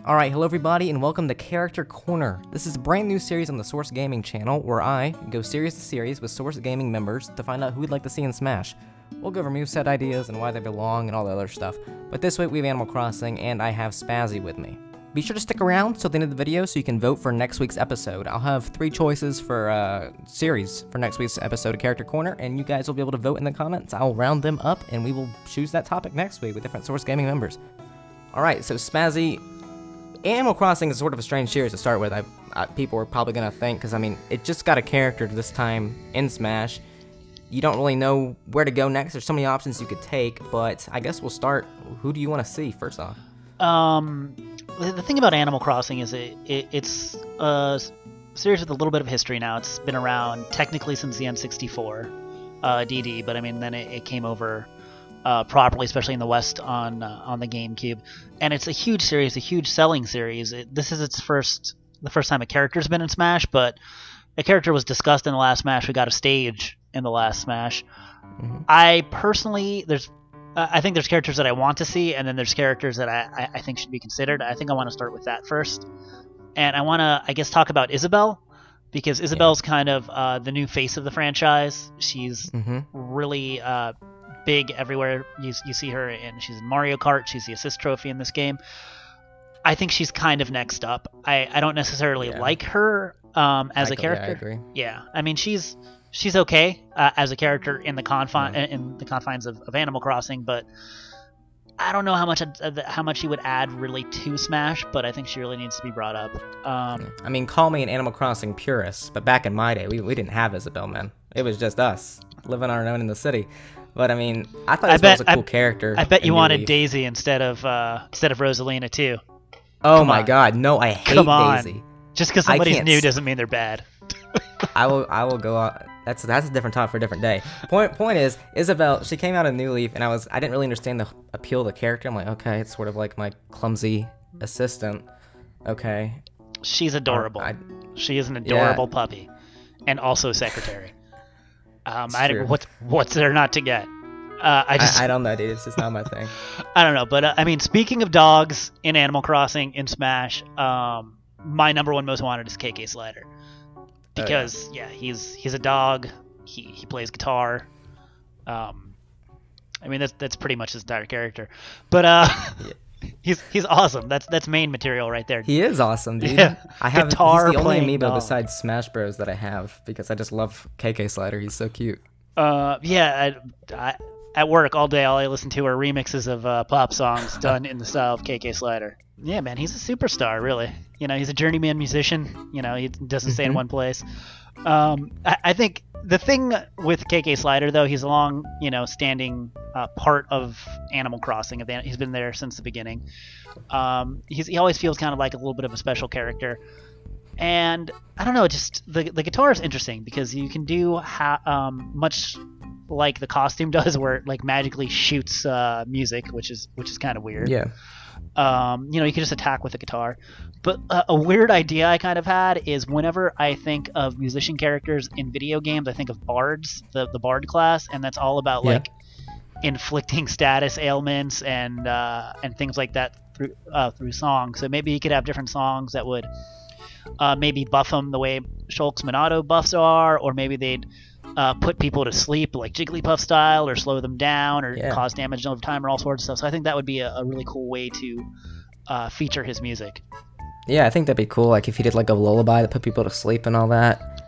Alright, hello everybody and welcome to Character Corner. This is a brand new series on the Source Gaming channel where I go series to series with Source Gaming members to find out who we'd like to see in Smash. We'll go over moveset ideas and why they belong and all the other stuff. But this week we have Animal Crossing and I have Spazzy with me. Be sure to stick around till the end of the video so you can vote for next week's episode. I'll have 3 choices for series for next week's episode of Character Corner, and you guys will be able to vote in the comments. I'll round them up and we will choose that topic next week with different Source Gaming members. Alright, so Spazzy, Animal Crossing is sort of a strange series to start with. People are probably going to think, because I mean, it just got a character this time in Smash. You don't really know where to go next. There's so many options you could take, but I guess we'll start. Who do you want to see first off? The thing about Animal Crossing is it's a series with a little bit of history now. It's been around technically since the N64 DD, but I mean, then it came over properly, especially in the West on the GameCube. And it's a huge series, a huge selling series. This is the first time a character's been in Smash, but a character was discussed in the last Smash. We got a stage in the last Smash. Mm-hmm. I personally, I think there's characters that I want to see, and then there's characters that I think should be considered. I think I want to start with that first. And I want to, I guess, talk about Isabelle, because Isabelle's kind of the new face of the franchise. She's really big everywhere you see her, and she's in Mario Kart. She's the assist trophy in this game. I think she's kind of next up. I don't necessarily like her as a character. Yeah, I agree. Yeah, I mean she's okay as a character in the confines of Animal Crossing, but I don't know how much she would add really to Smash. But I think she really needs to be brought up. I mean, call me an Animal Crossing purist, but back in my day, we didn't have Isabelle, man. It was just us living our own in the city. But I mean, I thought Isabelle was a cool character. I bet you wanted Daisy instead of Rosalina too. Oh my God, no! I hate Daisy. Just because somebody's new doesn't mean they're bad. I will go on. That's a different topic for a different day. Point is, Isabelle, she came out of New Leaf, and I didn't really understand the appeal of the character. I'm like, okay, it's sort of like my clumsy assistant. Okay. She's adorable. She is an adorable puppy, and also secretary. What's there not to get? I don't know, dude. It's just not my thing. I don't know, but I mean, speaking of dogs in Animal Crossing in Smash, my number one most wanted is KK Slider, because he's a dog. He plays guitar. I mean, that's pretty much his entire character, but he's awesome. That's main material right there. He is awesome, dude. Yeah. He's the only amiibo besides Smash Bros that I have, because I just love KK Slider. He's so cute. At work all day, all I listen to are remixes of pop songs done in the style of KK Slider. Yeah, man, he's a superstar, really. You know, he's a journeyman musician. You know, he doesn't stay in one place. I think the thing with KK Slider, though, he's a long, standing part of Animal Crossing. He's been there since the beginning. He always feels kind of like a little bit of a special character. And I don't know, just the guitar is interesting because you can do much like the costume does, where it like magically shoots music, which is kind of weird. Yeah. You can just attack with the guitar. But a weird idea I kind of had is whenever I think of musician characters in video games, I think of bards, the bard class, and that's all about like inflicting status ailments and things like that through songs. So maybe you could have different songs that would maybe buff them the way Shulk's Monado buffs are, or maybe they'd put people to sleep like Jigglypuff style, or slow them down, or cause damage over time, or all sorts of stuff. So I think that would be a really cool way to feature his music. Yeah, I think that'd be cool. Like if he did like a lullaby that put people to sleep and all that.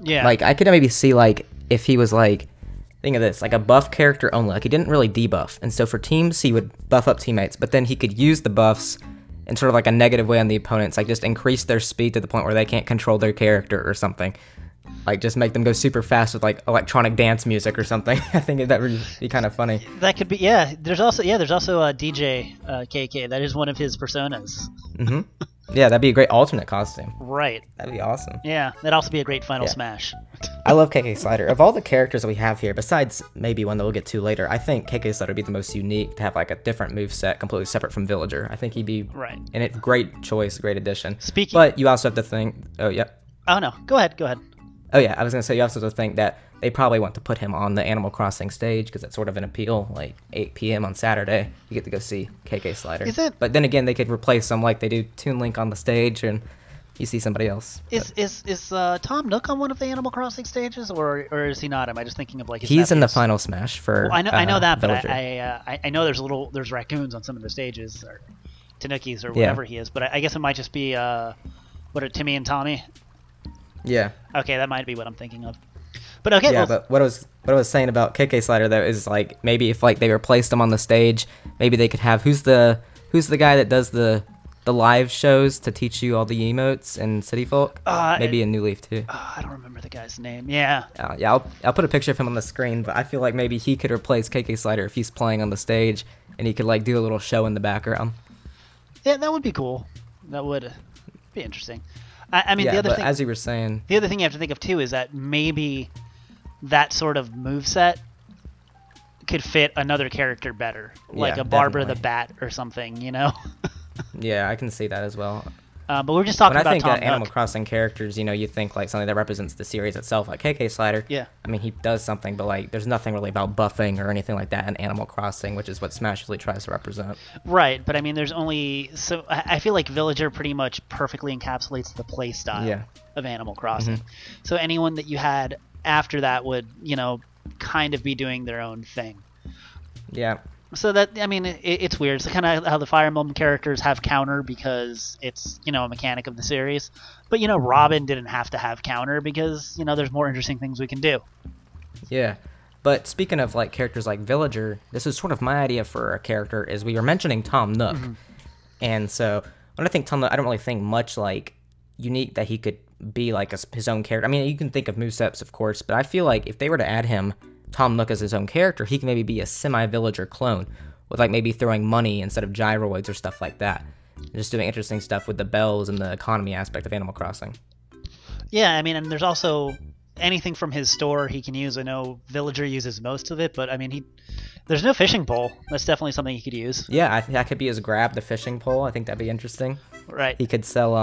Yeah. Like I could maybe see like if he was like, think of this, like a buff character only. Like he didn't really debuff, and so for teams he would buff up teammates, but then he could use the buffs in sort of like a negative way on the opponents, like just increase their speed to the point where they can't control their character or something. Like just make them go super fast with like electronic dance music or something. I think that would be kind of funny. That could be, yeah. There's also a DJ KK. That is one of his personas. Mm-hmm. Yeah, that'd be a great alternate costume. Right. That'd be awesome. Yeah, that'd also be a great final Smash. I love KK Slider. Of all the characters that we have here, besides maybe one that we'll get to later, I think KK Slider would be the most unique to have like a different moveset completely separate from Villager. I think he'd be and it's great choice, great addition. But you also have to think, oh no, go ahead. Oh yeah, I was gonna say you also think that they probably want to put him on the Animal Crossing stage because it's sort of an appeal. Like 8 p.m. on Saturday, you get to go see KK Slider. Is it? But then again, they could replace him like they do Toon Link on the stage, and you see somebody else. Is Tom Nook on one of the Animal Crossing stages, or is he not? Am I just thinking of like his He's in the nephews? final Smash for. Well, I know that, Villager. but I know there's raccoons on some of the stages, or Tanukis or whatever he is. But I guess it might just be Timmy and Tommy. Yeah. Okay, that might be what I'm thinking of. But okay. Yeah, well, but what I was saying about KK Slider though is like maybe if like they replaced him on the stage, maybe they could have who's the guy that does the live shows to teach you all the emotes in City Folk? Maybe in New Leaf too. I don't remember the guy's name. Yeah. Yeah, I'll put a picture of him on the screen, but I feel like maybe he could replace KK Slider if he's playing on the stage and he could like do a little show in the background. Yeah, that would be cool. That would be interesting. I mean, yeah, the other but thing, as you were saying, the other thing you have to think of too is that maybe that sort of moveset could fit another character better, like Yeah, a Barbara definitely. the Bat or something, you know. yeah, I can see that as well. But we're just talking When I about think Tom Animal Nook. Crossing characters, you think like something that represents the series itself, like KK Slider. Yeah. I mean, he does something, but like, there's nothing really about buffing or anything like that in Animal Crossing, which is what Smash usually tries to represent. Right, but I mean, there's only so I feel like Villager pretty much perfectly encapsulates the play style of Animal Crossing. So anyone that you had after that would, kind of be doing their own thing. Yeah. So that, I mean, it's weird. It's kind of how the Fire Emblem characters have counter because it's, a mechanic of the series. But, Robin didn't have to have counter because, there's more interesting things we can do. Yeah. But speaking of like characters like Villager, this is sort of my idea for a character is we were mentioning Tom Nook. And so when I think Tom Nook, I don't really think much like unique that he could be like his own character. I mean, you can think of movesets, of course, but I feel like if they were to add him, Tom Nook as his own character, he can maybe be a semi-Villager clone with like maybe throwing money instead of gyroids or stuff like that. Just doing interesting stuff with the bells and the economy aspect of Animal Crossing. Yeah, I mean, and there's also anything from his store he can use. I know Villager uses most of it, but I mean, there's no fishing pole. That's definitely something he could use. Yeah, I think that could be his grab, the fishing pole. I think that'd be interesting. Right. He could sell,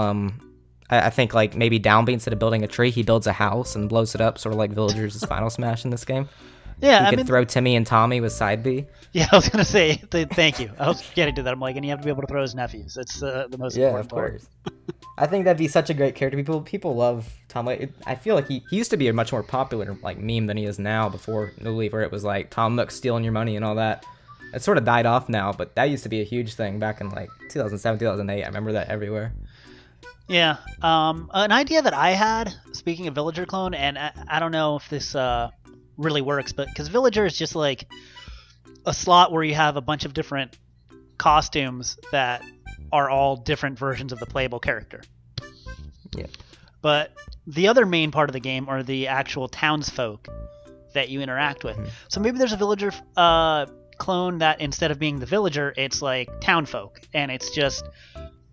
I think like maybe Downbeat, instead of building a tree, he builds a house and blows it up, sort of like Villager's Final Smash in this game. Yeah, he could throw Timmy and Tommy with side B. Yeah, I was gonna say thank you. I was getting to that. I'm like, and you have to be able to throw his nephews. That's the most important part. I think that'd be such a great character. People love Tom. I feel like he used to be a much more popular like meme than he is now. Before New Leaf, where it was like Tom Nook stealing your money and all that. It sort of died off now, but that used to be a huge thing back in like 2007, 2008. I remember that everywhere. Yeah. An idea that I had, speaking of Villager clone, and I don't know if this really works, but because Villager is just like a slot where you have a bunch of different costumes that are all different versions of the playable character. Yeah. But the other main part of the game are the actual townsfolk that you interact with. So maybe there's a Villager clone that instead of being the Villager, it's like townfolk, and it's just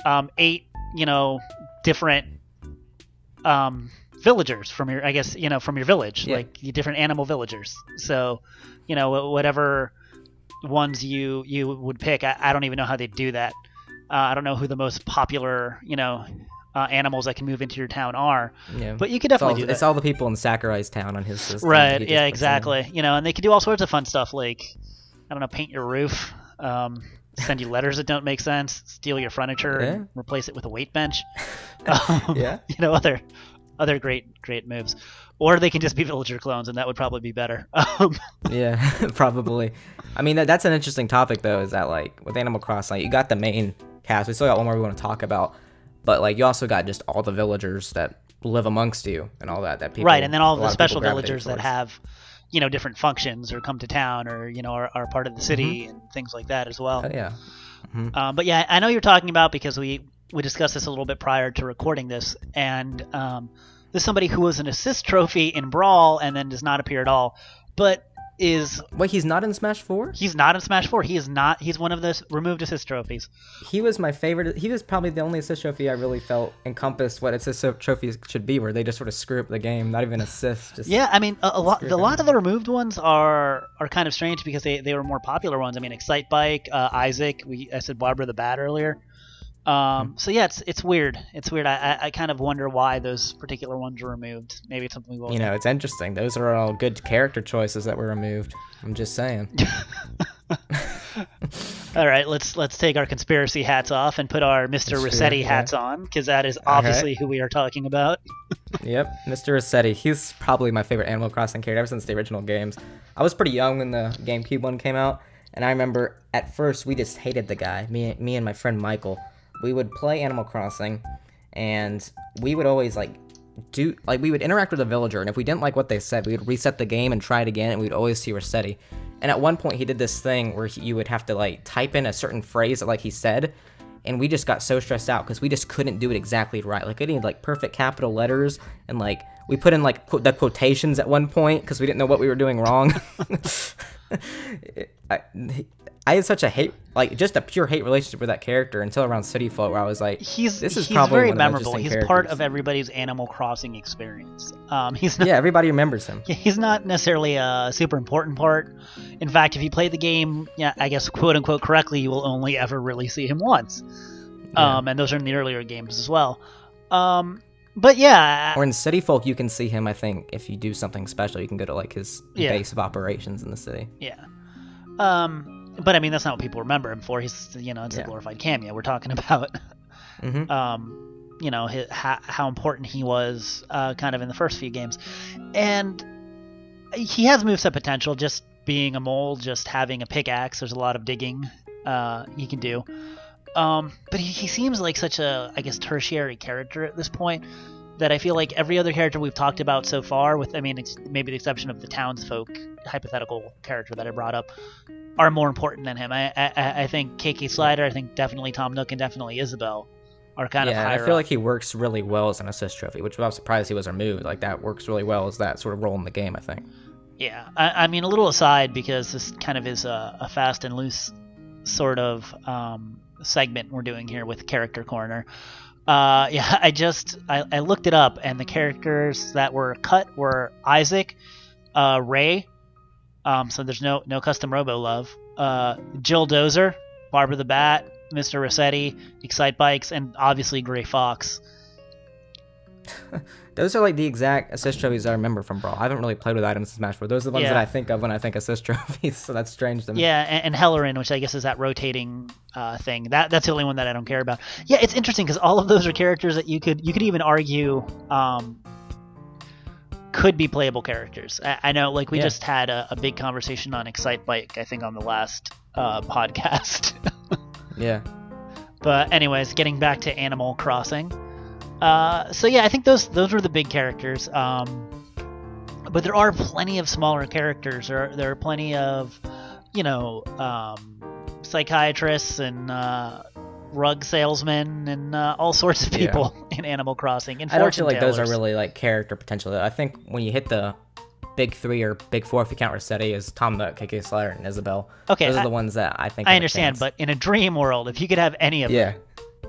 8, different villagers from your, I guess, from your village, like different animal villagers. So, whatever ones you would pick, I don't even know how they do that. I don't know who the most popular, animals that can move into your town are. Yeah. But you could definitely do that. It's all the people in Sakurai's town on his system. Right. Yeah, exactly. And they could do all sorts of fun stuff like, I don't know, paint your roof, send you letters that don't make sense, steal your furniture, and replace it with a weight bench. Other great moves. Or they can just be Villager clones, and that would probably be better. Yeah, probably. I mean, that's an interesting topic, though, is that, like, with Animal Crossing, you got the main cast. We still got one more we want to talk about. But, like, you also got just all the villagers that live amongst you and all that people... Right, and then all the special villagers that have, different functions or come to town or, are part of the city and things like that as well. Oh, yeah. But, yeah, I know you're talking about because we discussed this a little bit prior to recording this, and there's somebody who was an assist trophy in Brawl and then does not appear at all, but is... Wait, he's not in Smash 4? He's not in Smash 4. He is not. He's one of the removed assist trophies. He was my favorite. He was probably the only assist trophy I really felt encompassed what assist trophies should be, where they just sort of screw up the game, not even assists. Just yeah, I mean, a lot of the removed ones are kind of strange because they were more popular ones. I mean, Excite Bike, Isaac, I said Barbara the Bat earlier. So yeah, it's weird. It's weird. I kind of wonder why those particular ones were removed. Maybe it's something we won't. It's interesting. Those are all good character choices that were removed. I'm just saying. All right, let's take our conspiracy hats off and put our Mr. Rossetti hats on, because that is obviously who we are talking about. Yep, Mr. Rossetti. He's probably my favorite Animal Crossing character ever since the original games. I was pretty young when the GameCube one came out, and I remember at first we just hated the guy. Me and my friend Michael. We would play Animal Crossing, and we would always we would interact with a villager, and if we didn't like what they said, we would reset the game and try it again, and we'd always see Rossetti. And at one point, he did this thing where you would have to type in a certain phrase that he said, and we just got so stressed out because we just couldn't do it exactly right. We needed perfect capital letters, and we put in the quotations at one point because we didn't know what we were doing wrong. I had such a just a pure hate relationship with that character until around City Folk, where I was like, he's very memorable. He's part of everybody's Animal Crossing experience. He's not, everybody remembers him. He's not necessarily a super important part. In fact, if you play the game, I guess quote unquote correctly, you will only ever really see him once. And those are in the earlier games as well. But yeah, or in City Folk, you can see him. I think if you do something special, you can go to his base of operations in the city. Yeah. But I mean, that's not what people remember him for. He's, it's a glorified cameo. We're talking about, how important he was, kind of in the first few games, and he has moveset potential. Just being a mole, just having a pickaxe. There's a lot of digging, he can do. But he seems like such a, tertiary character at this point, that I feel like every other character we've talked about so far, maybe the exception of the townsfolk hypothetical character that I brought up, are more important than him. I think KK Slider, I think definitely Tom Nook, and definitely Isabelle are kind of higher. I feel like he works really well as an assist trophy, which I was surprised he was removed. That works really well as that sort of role in the game, I think. Yeah, I mean, a little aside, because this kind of is a fast and loose sort of segment we're doing here with Character Corner. I looked it up, and the characters that were cut were Isaac, Ray, so there's no custom Robo Love, Jill Dozer, Barbara the Bat, Mr. Rossetti, Excite Bikes, and obviously Gray Fox. Those are the exact assist trophies I remember from Brawl. I haven't really played with items in Smash 4. Those are the ones that I think of when I think assist trophies, so that's strange to me. Yeah, and Hellerin, which I guess is that rotating thing. That's the only one that I don't care about. Yeah, it's interesting because all of those are characters that you could even argue could be playable characters. I know, we just had a big conversation on Excite Bike, I think, on the last podcast. Yeah. But anyways, getting back to Animal Crossing. So yeah, I think those were the big characters. But there are plenty of smaller characters. There are plenty of, psychiatrists and rug salesmen and all sorts of people in Animal Crossing. And I don't feel like those are really character potential. I think when you hit the big three or big four, if you count Rossetti, is Tom Nook, KK Slider, and Isabelle. Okay, those are the ones that I think. I understand, but in a dream world, if you could have any of them.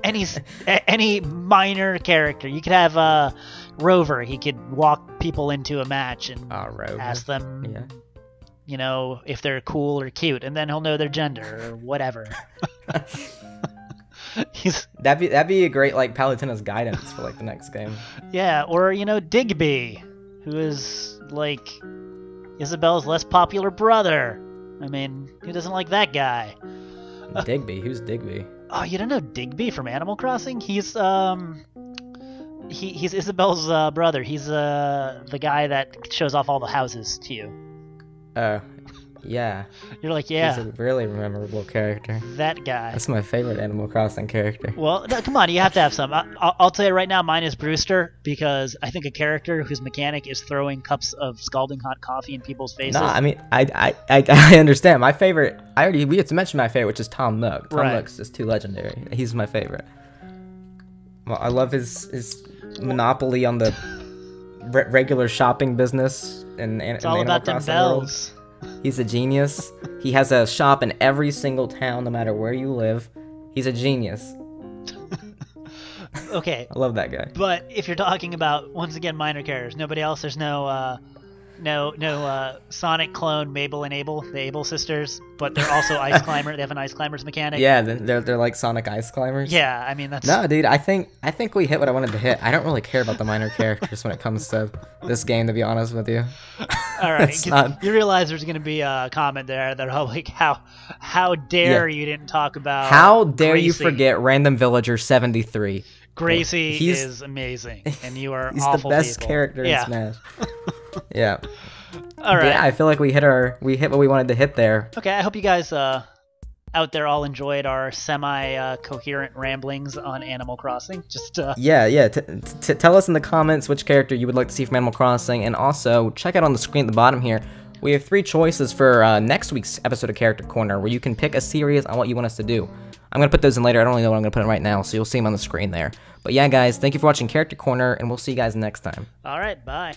Any minor character. You could have Rover. He could walk people into a match and ask them, if they're cool or cute, and then he'll know their gender or whatever. That'd be a great Palutena's guidance for the next game. Yeah, or Digby, who is Isabelle's less popular brother. I mean, who doesn't like that guy? Digby? Who's Digby? Oh, you don't know Digby from Animal Crossing? He's he's Isabelle's brother. He's the guy that shows off all the houses to you. Yeah. You're like, yeah. He's a really memorable character. That guy. That's my favorite Animal Crossing character. Well, no, come on, you have to have some. I'll tell you right now, mine is Brewster, because I think a character whose mechanic is throwing cups of scalding hot coffee in people's faces. No, I mean, I understand. My favorite, we had to mention my favorite, which is Tom Nook. Tom Nook's just too legendary. He's my favorite. Well, I love his monopoly on the regular shopping business in It's all about them bells. He's a genius. He has a shop in every single town, no matter where you live. He's a genius. Okay. I love that guy. But if you're talking about, once again, minor characters, nobody else, there's no No Sonic clone Mabel and Abel, the Abel sisters, but they're also ice climber. They have an ice climbers mechanic. Yeah, they're like Sonic ice climbers. Yeah, I mean that's. No, dude, I think we hit what I wanted to hit. I don't really care about the minor characters when it comes to this game, to be honest with you. All right, It's not... you realize there's going to be a comment there that are like, how dare you didn't talk about how dare Gracie. you forget Random Villager 73? Gracie is amazing, and you are he's awful the best people. character in Smash. Yeah. All right. Yeah, I feel like we hit what we wanted to hit there. Okay, I hope you guys out there all enjoyed our semi-coherent ramblings on Animal Crossing. Just yeah. Tell us in the comments which character you would like to see from Animal Crossing, and also check out on the screen at the bottom here. We have 3 choices for next week's episode of Character Corner, where you can pick a series on what you want us to do. I'm going to put those in later. I don't really know what I'm going to put in right now, so you'll see them on the screen there. But yeah, guys, thank you for watching Character Corner, and we'll see you guys next time. All right, bye.